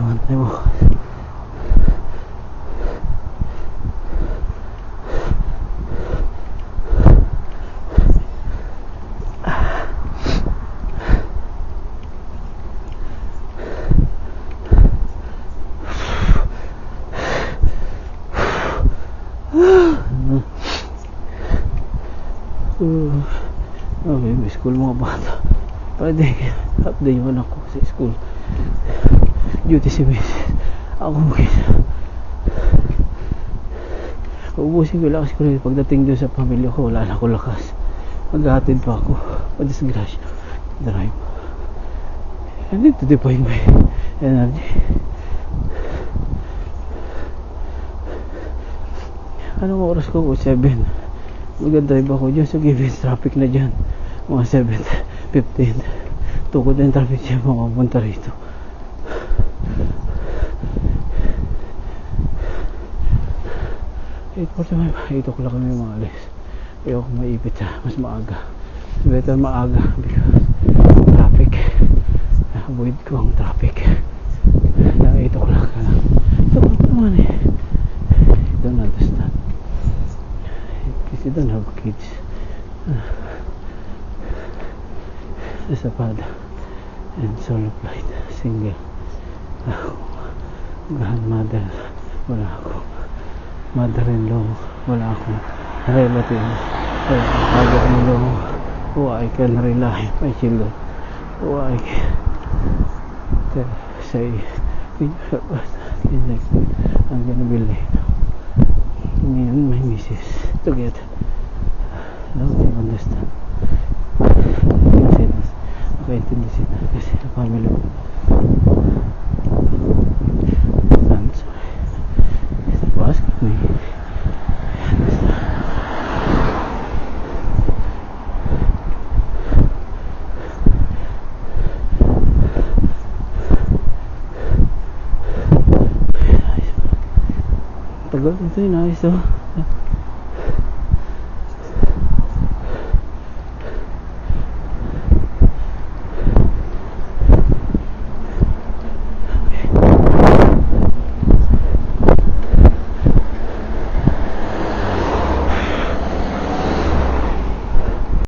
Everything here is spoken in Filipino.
Antay mo. Okay, may school mga bata. Pwede, half day man ako sa school. Duty si Mrs. Ako mag-isa. Uubusin ko lang kasi ko pagdating doon sa pamilya ko, wala na ako lakas. Maghahatid pa ako. Madisgrasya. Drive. And then to deploy my energy. Anong oras ko? 7. Mag-drive ako dyan sa Gibbons. Traffic na dyan. Mga 7:15. Tukod na yung traffic siya makapunta rito. Ito ko lang kami maalis. Ayoko maipit siya. Mas maaga. Better maaga because traffic. Avoid ko ang traffic. Ito ko lang ka lang. Ito ko naman eh. Don't understand. Because you don't have kids. Sa Pada and solo flight. Single. Grandmother. Wala ako. Mother-in-law, wala akong relative, father-in-law, who I can rely my children, who I can say, I'm gonna be late. Me and my missus together. Don't you understand? Nakaintindi sila kasi family ko. Ask me. Tagal nito yun, ayos to.